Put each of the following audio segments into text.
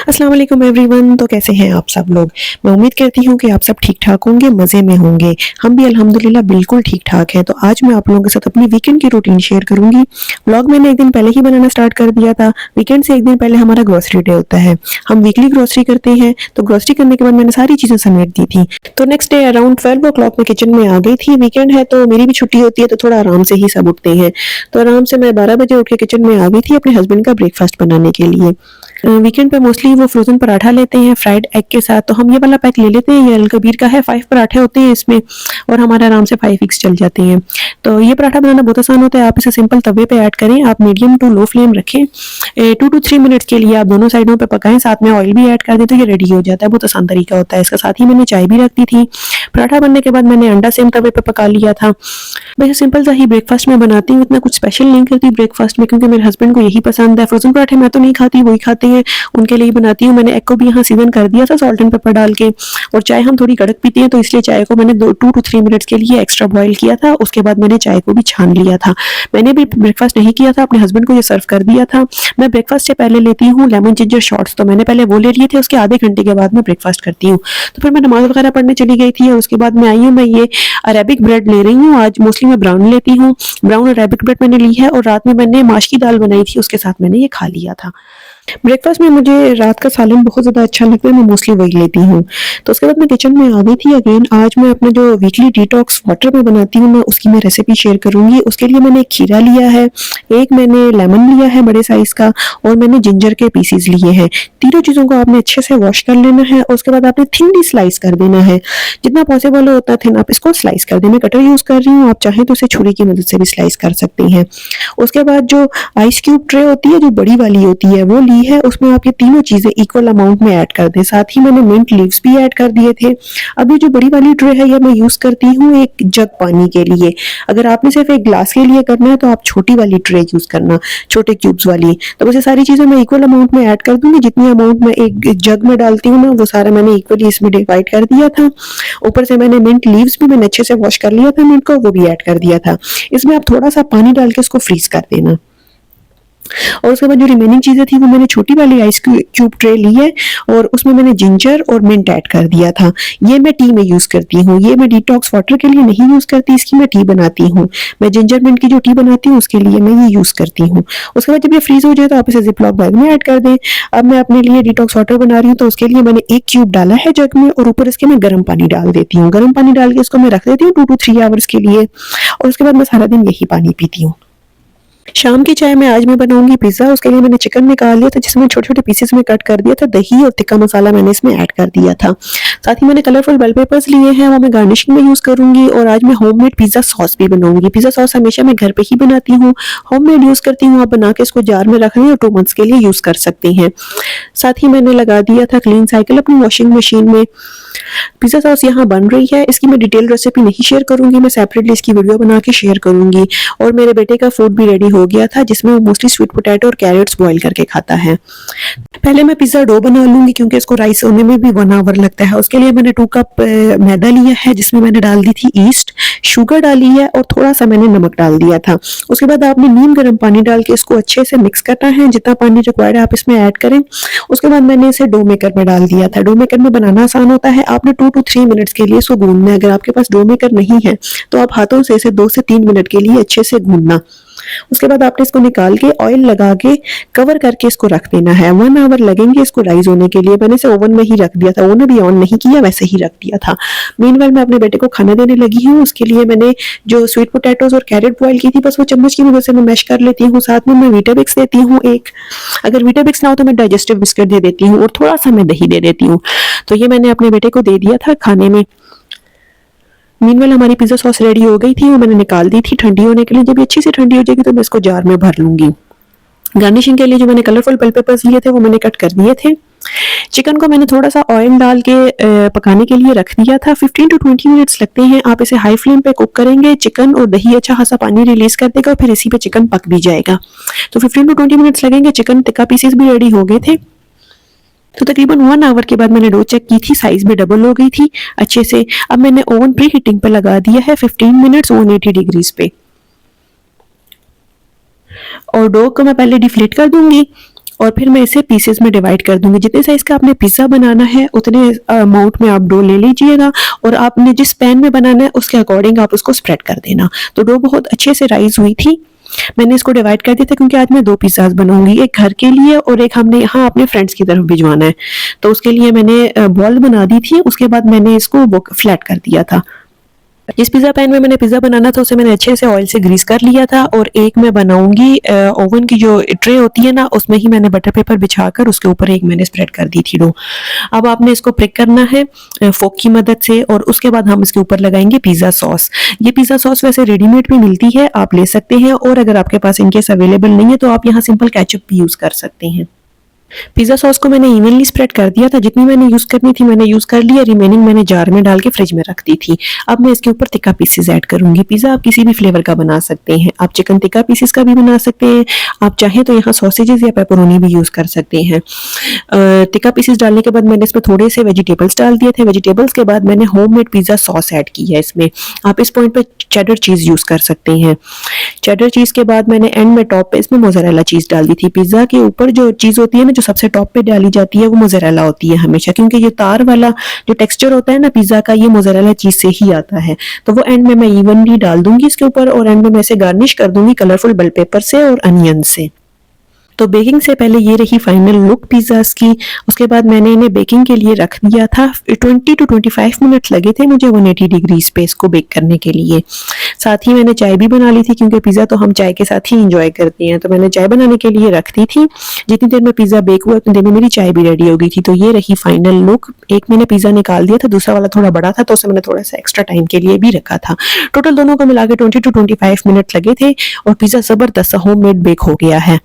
अस्सलाम वालेकुम एवरीवन। तो कैसे हैं आप सब लोग। मैं उम्मीद करती हूँ कि आप सब ठीक ठाक होंगे, मज़े में होंगे। हम भी अल्हम्दुलिल्लाह बिल्कुल ठीक ठाक हैं। तो आज मैं आप लोगों के साथ अपनी वीकेंड की रूटीन शेयर करूंगी। व्लॉग मैंने एक दिन पहले ही बनाना स्टार्ट कर दिया था। वीकेंड से एक दिन पहले हमारा ग्रोसरी डे होता है। हम वीकली ग्रोसरी करते हैं, तो ग्रोसरी करने के बाद मैंने सारी चीज़ें समेट दी थी। तो नेक्स्ट डे अराउंड 12 o'clock में किचन में आ गई थी। वीकेंड है तो मेरी भी छुट्टी होती है, तो थोड़ा आराम से ही सब उठते हैं। तो आराम से मैं 12 बजे उठ के किचन में आ गई थी अपने हस्बैंड का ब्रेकफास्ट बनाने के लिए। वीकेंड पे मोस्टली वो फ्रोजन पराठा लेते हैं फ्राइड एग के साथ, तो हम ये वाला पैक ले लेते हैं। ये अलकबीर का है, 5 पराठे होते हैं इसमें और हमारे आराम से 5 वीक्स चल जाते हैं। तो ये पराठा बनाना बहुत आसान होता है। आप इसे सिंपल तवे पे ऐड करें, आप मीडियम टू लो फ्लेम रखें। 2 to 3 मिनट्स के लिए आप दोनों साइडों पे पकाएं, साथ में ऑयल भी ऐड कर दें तो ये रेडी हो जाता है। बहुत आसान तरीका होता है इसका। साथ ही मैंने चाय भी रख दी थी। पराठा बनने के बाद मैंने अंडा सेम तवे पे पका लिया था। वैसे सिंपल सा ही ब्रेकफास्ट में बनाती हूँ, इतना कुछ स्पेशल नहीं करती ब्रेकफास्ट में, क्योंकि मेरे हस्बैंड को यही पसंद है। फ्रोजन पराठे मैं तो नहीं खाती, वही खाते हैं, उनके लिए बनाती हूँ। मैंने एग को भी यहाँ सीजन कर दिया था सॉल्ट एंड पेपर डाल के। और चाय हम थोड़ी कड़क पीते हैं, तो इसलिए चाय को मैंने 2 to 3 मिनट्स के लिए एक्स्ट्रा बॉईल किया था। उसके बाद मैंने चाय को भी छान लिया था। मैंने भी ब्रेकफास्ट नहीं किया था, अपने हस्बैंड को ये सर्व कर दिया था। मैं ब्रेकफास्ट से पहले लेती हूँ लेमन जिंजर शॉट्स, तो मैंने पहले वो ले लिए थे। उसके आधे घंटे के बाद मैं ब्रेकफास्ट करती हूँ। तो फिर मैं नमाज वगैरह पढ़ने चली गई थी और उसके बाद मैं आई हूँ। मैं ये अरेबिक ब्रेड ले रही हूँ। आज मोस्टली मैं ब्राउन लेती हूँ। ब्राउन अरेबिक ब्रेड मैंने ली है और रात में मैंने माश की दाल बनाई थी, उसके साथ मैंने ये खा लिया था। ब्रेकफास्ट में मुझे रात का सालन बहुत ज़्यादा अच्छा लगता है, मैं मोस्टली वही लेती हूँ। तो उसके बाद मैं किचन में आ गई थी अगेन। आज मैं अपना जो वीकली डिटॉक्स वाटर में बनाती हूँ, मैं उसकी मैं रेसिपी शेयर करूँगी। उसके लिए मैंने एक खीरा लिया है, एक मैंने लेमन लिया है बड़े साइज़ का, और मैंने जिंजर के पीसीज लिए हैं। तीनों चीज़ों को आपने अच्छे से वॉश कर लेना है और उसके बाद आपने थिनली स्लाइस कर देना है। जितना पॉसिबल हो उतना थिन आप इसको स्लाइस कर दें। मैं कटर यूज़ कर रही हूँ, आप चाहें तो इसे छुरी की मदद से भी स्लाइस कर सकती हैं। उसके बाद जो आइस क्यूब ट्रे होती है, जो बड़ी वाली होती है, वो ली है। उसमें आप ये तीनों चीजें इक्वल अमाउंट में ऐड कर दें। साथ ही मैंने मिंट लीव्स भी ऐड कर दिए थे। अब ये जो बड़ी वाली ट्रे है, ये मैं यूज करती हूँ एक जग पानी के लिए। अगर आपने सिर्फ एक ग्लास के लिए करना है तो आप छोटी वाली ट्रे यूज करना, छोटे क्यूब्स वाली। तो बस ये सारी चीजें मैं इक्वल अमाउंट में ऐड कर दूंगी। जितनी अमाउंट मैं एक जग में डालती हूँ ना, वो सारा मैंने इक्वली इसमें डिवाइड कर दिया था। ऊपर से मैंने मिंट लीव्स भी मैंने अच्छे से वॉश कर लिया था, मिंट को वो भी ऐड कर दिया था। इसमें आप थोड़ा सा पानी डाल के इसको फ्रीज कर देना। और उसके बाद जो रिमेनिंग चीज़ें थी वो मैंने छोटी वाली आइस क्यूब ट्रे ली है और उसमें मैंने जिंजर और मिंट ऐड कर दिया था। ये मैं टी में यूज़ करती हूँ, ये मैं डिटॉक्स वाटर के लिए नहीं यूज़ करती, इसकी मैं टी बनाती हूँ। मैं जिंजर मिंट की जो टी बनाती हूँ उसके लिए मैं ये यूज़ करती हूँ। उसके बाद जब ये फ्रीज हो जाए तो आप इसे जिपलॉक बैग में ऐड कर दें। अब मैं अपने लिए डिटॉक्स वाटर बना रही हूँ, तो उसके लिए मैंने एक क्यूब डाला है जग में और ऊपर इसके मैं गर्म पानी डाल देती हूँ। गर्म पानी डाल के इसको मैं रख देती हूँ 2 to 3 आवर्स के लिए, और उसके बाद मैं सारा दिन यही पानी पीती हूँ। शाम की चाय में आज मैं बनाऊंगी पिज्ज़ा। उसके लिए मैंने चिकन निकाल लिया था, जिसमें छोटे छोटे पीसेस में कट कर दिया था। दही और तिक्का मसाला मैंने इसमें ऐड कर दिया था। साथ ही मैंने कलरफुल बेल पेपर्स लिए हैं, वो मैं गार्निशिंग में यूज़ करूंगी। और आज मैं होममेड पिज़्ज़ा सॉस भी बनाऊंगी। पिज़्ज़ा सॉस हमेशा मैं घर पे ही बनाती हूँ, होममेड यूज़ करती हूँ। आप बना के इसको जार में रख लें और 2 मंथ्स के लिए यूज़ कर सकते हैं। साथ ही मैंने लगा दिया था क्लीन साइकिल अपनी वॉशिंग मशीन में। पिज़्ज़ा सॉस यहाँ बन रही है, इसकी मैं डिटेल रेसिपी नहीं शेयर करूंगी, मैं सेपरेटली इसकी वीडियो बना के शेयर करूंगी। और मेरे बेटे का फूड भी रेडी हो गया था, जिसमें वो मोस्टली स्वीट पोटैटो और कैरेट्स बॉईल करके खाता है। पहले मैं पिज़्ज़ा डो बना लूंगी, क्योंकि इसको राइस होने में भी 1 आवर लगता है। उसके लिए मैंने 2 कप मैदा लिया है, जिसमें मैंने डाल दी थी ईस्ट, शुगर डाली है और थोड़ा सा मैंने नमक डाल दिया था। उसके बाद आपने नीम गर्म पानी डाल के इसको अच्छे से मिक्स करना है। जितना पानी रिक्वायर्ड है आप इसमें ऐड करें। उसके बाद मैंने इसे डो मेकर में डाल दिया था। डो मेकर में बनाना आसान होता है, आपने 2 to 3 मिनट्स के लिए इसको गूंदना है। अगर आपके पास डो मेकर नहीं है तो आप हाथों से इसे 2 से 3 मिनट के लिए अच्छे से गूंदना। उसके बाद आपने इसको निकाल के ऑयल लगा के कवर करके इसको रख देना है। 1 आवर लगेंगे इसको राइज होने के लिए। मैंने इसे ओवन में ही रख दिया था, ओवन भी ऑन नहीं किया, वैसे ही रख दिया था। मीनवाइल मैं अपने बेटे को खाना देने लगी हूँ। उसके लिए मैंने जो स्वीट पोटैटोज और कैरेट बॉईल की थी, बस वो चम्मच की मदद से मैं मैश कर लेती हूँ। साथ में मैं वीटाबिक्स देती हूँ एक, अगर वीटाबिक्स ना हो तो मैं डाइजेस्टिव बिस्किट दे देती हूँ और थोड़ा सा मैं दही दे देती हूँ। तो ये मैंने अपने बेटे को दे दिया था खाने में। मीनवेल हमारी पिज्जा सॉस रेडी हो गई थी, वो मैंने निकाल दी थी ठंडी होने के लिए। जब ये अच्छी से ठंडी हो जाएगी तो मैं इसको जार में भर लूंगी। गार्निशिंग के लिए जो मैंने कलरफुल बेल पेपर्स लिए थे वो मैंने कट कर दिए थे। चिकन को मैंने थोड़ा सा ऑयल डाल के पकाने के लिए रख दिया था। 15 टू 20 मिनट्स लगते हैं। आप इसे हाई फ्लेम पे कुक करेंगे, चिकन और दही अच्छा खासा पानी रिलीज कर देगा और फिर इसी पे चिकन पक भी जाएगा। तो 15 टू 20 मिनट्स लगेंगे। चिकन टिक्का पीसेस भी रेडी हो गए थे। तो तकरीबन 1 आवर के बाद मैंने डो चेक की थी, साइज भी डबल हो गई थी अच्छे से। अब मैंने ओवन प्री हीटिंग पे लगा दिया है 15 मिनट्स 180 डिग्रीज पे। और डो को मैं पहले डिफ्लेट कर दूंगी और फिर मैं इसे पीसेस में डिवाइड कर दूंगी। जितने साइज का आपने पिज्जा बनाना है उतने अमाउंट में आप डो ले लीजिएगा और आपने जिस पैन में बनाना है उसके अकॉर्डिंग आप उसको स्प्रेड कर देना। तो डो बहुत अच्छे से राइज हुई थी। मैंने इसको डिवाइड कर दिया था क्योंकि आज मैं 2 पिज्जाज बनाऊंगी, एक घर के लिए और एक हमने यहाँ अपने फ्रेंड्स की तरफ भिजवाना है। तो उसके लिए मैंने बॉल बना दी थी, उसके बाद मैंने इसको फ्लैट कर दिया था। जिस पिज्जा पैन में मैंने पिज्जा बनाना था उसे मैंने अच्छे से ऑयल से ग्रीस कर लिया था और एक मैं बनाऊंगी ओवन की जो ट्रे होती है ना, उसमें ही मैंने बटर पेपर बिछाकर उसके ऊपर एक मैंने स्प्रेड कर दी थी डो। अब आपने इसको प्रिक करना है फोक की मदद से और उसके बाद हम इसके ऊपर लगाएंगे पिज्जा सॉस। ये पिज्जा सॉस वैसे रेडीमेड भी मिलती है, आप ले सकते हैं, और अगर आपके पास इनकेस अवेलेबल नहीं है तो आप यहाँ सिंपल केचप भी यूज कर सकते हैं। पिज्जा सॉस को मैंने इवनली स्प्रेड कर दिया था। जितनी मैंने यूज करनी थी मैंने यूज कर लिया, रिमेनिंग मैंने जार में डाल के फ्रिज में रख दी थी। अब मैं इसके ऊपर टिक्का पीसेस ऐड करूंगी। पिज्जा आप किसी भी फ्लेवर का बना सकते हैं, आप चिकन टिक्का पीसेस का भी बना सकते हैं, आप चाहें तो यहाँ सॉसेजेस या पेपरोनी भी यूज कर सकते हैं। टिक्का पीसेस डालने के बाद मैंने इसमें थोड़े से वेजिटेबल्स डाल दिए थे। वेजिटेबल्स के बाद मैंने होममेड पिज्जा सॉस ऐड की है इसमें। आप इस पॉइंट पे चेडर चीज यूज कर सकते हैं। चेडर चीज के बाद मैंने एंड में टॉप पे इसमें मोज़रेला चीज डाल दी थी। पिज्जा के ऊपर जो चीज होती है ना, जो सबसे टॉप पे डाली जाती है, वो मोज़रेला होती है हमेशा, क्योंकि ये तार वाला जो टेक्सचर होता है ना पिज्जा का, ये मोज़रेला चीज से ही आता है। तो वो एंड में मैं इवनली डाल दूंगी इसके ऊपर और एंड में मैं इसे गार्निश कर दूंगी कलरफुल बेल पेपर से और अनियन से। तो बेकिंग से पहले ये रही फाइनल लुक पिज्जास की। उसके बाद मैंने इन्हें बेकिंग के लिए रख दिया था। 20 टू 25 मिनट लगे थे मुझे 180 डिग्रीज पे इसको बेक करने के लिए। साथ ही मैंने चाय भी बना ली थी, क्योंकि पिज्जा तो हम चाय के साथ ही इंजॉय करते हैं। तो मैंने चाय बनाने के लिए रख दी थी। जितनी देर में पिज्जा बेक हुआ उतनी देर में मेरी चाय भी रेडी हो गई थी। तो ये रही फाइनल लुक। एक मैंने पिज्जा निकाल दिया था, दूसरा वाला थोड़ा बड़ा था तो उसे मैंने थोड़ा सा एक्स्ट्रा टाइम के लिए भी रखा था। टोटल दोनों को मिला के 20 टू 25 मिनट लगे थे और पिज्जा जबरदस्त होममेड बेक हो गया है।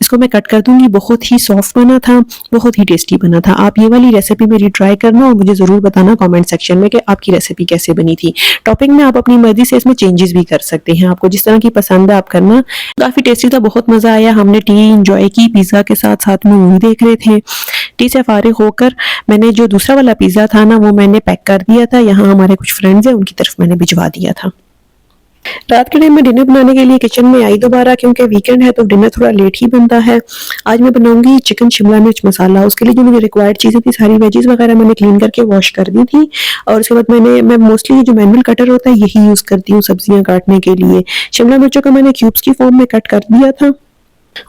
इसको मैं कट कर दूंगी। बहुत ही सॉफ्ट बना था, बहुत ही टेस्टी बना था। आप ये वाली रेसिपी मेरी ट्राई करना और मुझे जरूर बताना कमेंट सेक्शन में कि आपकी रेसिपी कैसे बनी थी। टॉपिंग में आप अपनी मर्जी से इसमें चेंजेस भी कर सकते हैं, आपको जिस तरह की पसंद है आप करना। काफी टेस्टी था, बहुत मजा आया। हमने टी इंजॉय की, पिज्जा के साथ साथ में मूवी देख रहे थे। टी से फारिग होकर मैंने जो दूसरा वाला पिज्जा था ना, वो मैंने पैक कर दिया था। यहाँ हमारे कुछ फ्रेंड्स हैं, उनकी तरफ मैंने भिजवा दिया था। रात के टाइम में डिनर बनाने के लिए किचन में आई दोबारा, क्योंकि वीकेंड है तो डिनर थोड़ा लेट ही बनता है। आज मैं बनाऊंगी चिकन शिमला मिर्च मसाला। उसके लिए जो मुझे रिक्वायर्ड चीजें थी, सारी वेजीज वगैरह मैंने क्लीन करके वॉश कर दी थी। और उसके बाद मैं मोस्टली जो मैनुअल कटर होता है यही यूज करती हूँ सब्जियां काटने के लिए। शिमला मिर्चों को मैंने क्यूब्स की फॉर्म में कट कर दिया था।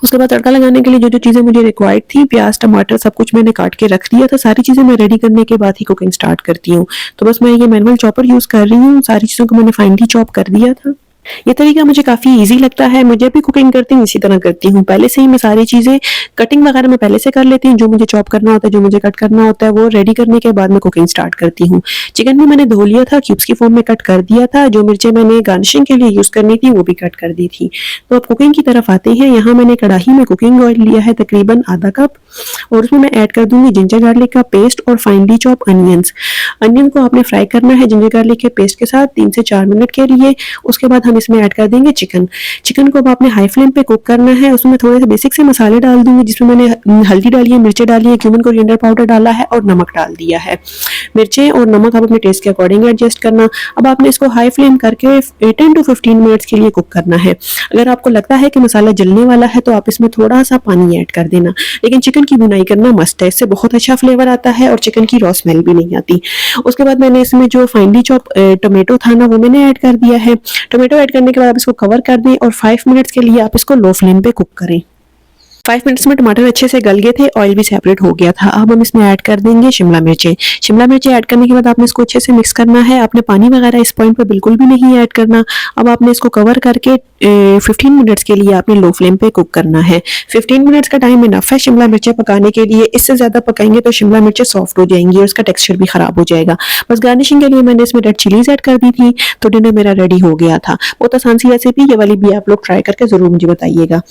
उसके बाद तड़का लगाने के लिए जो जो चीजें मुझे रिक्वायर्ड थी, प्याज टमाटर सब कुछ मैंने काट के रख दिया था। सारी चीजें मैं रेडी करने के बाद ही कुकिंग स्टार्ट करती हूँ। तो बस मैं ये मैनुअल चॉपर यूज कर रही हूँ। सारी चीजों को मैंने फाइनली चॉप कर दिया था। ये तरीका मुझे काफी इजी लगता है। मुझे भी कुकिंग करती हूँ इसी तरह करती हूँ। पहले से ही मैं सारी चीजें कटिंग वगैरह मैं पहले से कर लेती हूँ। जो मुझे चॉप करना होता है, जो मुझे कट करना होता है, वो रेडी करने के बाद मैं कुकिंग स्टार्ट करती हूँ। चिकन भी मैंने धो लिया था, क्यूब्स की फॉर्म में कट कर दिया था। जो मिर्चें मैंने गार्निशिंग के लिए यूज करनी थी वो भी कट कर दी थी। तो अब कुकिंग की तरफ आते हैं। यहाँ मैंने कढ़ाई में कुकिंग ऑयल लिया है तकरीबन आधा कप, और उसमें मैं ऐड कर दूंगी जिंजर गार्लिक का पेस्ट और फाइनली चॉप अनियंस। अनियन को आपने फ्राई करना है जिंजर गार्लिक के पेस्ट के साथ 3 से 4 मिनट के लिए। उसके बाद हम इसमें ऐड कर देंगे चिकन को अब आपने हाई फ्लेम पे कुक करना है। उसमें थोड़े से बेसिक से मसाले डाल दूंगी, जिसमें मैंने हल्दी डाली है, मिर्चें डाली है, क्यूमिन कोरिएंडर पाउडर डाला है और नमक डाल दिया है। मिर्चें और नमक आप अपने टेस्ट के अकॉर्डिंग एडजस्ट करना। अब आपने इसको हाई फ्लेम करके 10 टू 15 मिनट्स के लिए कुक करना है। अगर आपको लगता है कि मसाला जलने वाला है तो आप इसमें थोड़ा सा पानी ऐड कर देना, लेकिन चिकन की भुनाई करना मस्ट है। इससे बहुत अच्छा फ्लेवर आता है और चिकन की रॉ स्मेल भी नहीं आती। उसके बाद मैंने इसमें जो फाइनली चॉप टोमेटो था ना, वो मैंने ऐड कर दिया है। टोमेटो ऐड करने के बाद आप इसको कवर कर दें और 5 मिनट्स के लिए आप इसको लो फ्लेम पे कुक करें। 5 मिनट्स में टमाटर अच्छे से गल गए थे, ऑयल भी सेपरेट हो गया था। अब हम इसमें ऐड कर देंगे शिमला मिर्चें। शिमला मिर्चें ऐड करने के बाद आपने इसको अच्छे से मिक्स करना है। आपने पानी वगैरह इस पॉइंट पे बिल्कुल भी नहीं ऐड करना। अब आपने इसको कवर करके 15 मिनट्स के लिए आपने लो फ्लेम पे कुक करना है। 15 मिनट्स का टाइम इनफ है शिमला मिर्चें पकाने के लिए। इससे ज़्यादा पकाएंगे तो शिमला मिर्चें सॉफ्ट हो जाएंगी और उसका टेक्सचर भी ख़राब हो जाएगा। बस गार्निशिंग के लिए मैंने इसमें रेड चिलीज ऐड कर दी थी, तो डिनर मेरा रेडी हो गया था। बहुत आसान सी रेसिपी, ये वाली भी आप लोग ट्राई करके ज़रूर मुझे बताइएगा।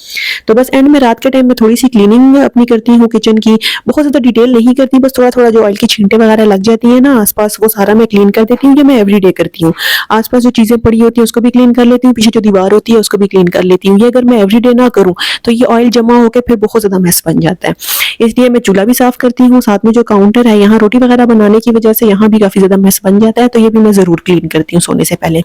तो बस एंड में रात के टाइम में थोड़ी सी क्लीनिंग अपनी करती हूँ किचन की। बहुत ज़्यादा डिटेल नहीं करती, बस थोड़ा थोड़ा जो ऑयल की छींटे वगैरह लग जाती है ना आसपास, वो सारा मैं क्लीन कर देती हूँ। ये मैं एवरीडे करती हूँ। आसपास जो चीज़ें पड़ी होती हैं उसको भी क्लीन कर लेती हूँ, पीछे जो दीवार होती है उसको भी क्लीन कर लेती हूँ। ये अगर मैं एवरीडे ना करूँ तो ये ऑयल जमा होकर फिर बहुत ज़्यादा मैस बन जाता है। इसलिए मैं चूल्हा भी साफ करती हूँ, साथ में जो काउंटर है यहाँ रोटी वगैरह बनाने की वजह से यहाँ भी काफ़ी ज़्यादा मैस बन जाता है, तो ये भी मैं ज़रूर क्लीन करती हूँ सोने से पहले।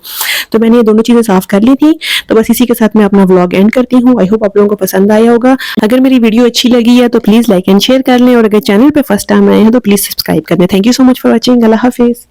तो मैंने ये दोनों चीज़ें साफ कर ली थी। तो बस इसी के साथ मैं अपना व्लॉग एंड करती हूँ। आई होप आप लोगों को पसंद आया होगा। अगर मेरी वीडियो अच्छी लगी है तो प्लीज़ लाइक एंड शेयर कर लें, और अगर चैनल पे फर्स्ट टाइम आए हैं तो प्लीज़ सब्सक्राइब कर लें। Thank you so much for watching. अल्लाह हाफिज़।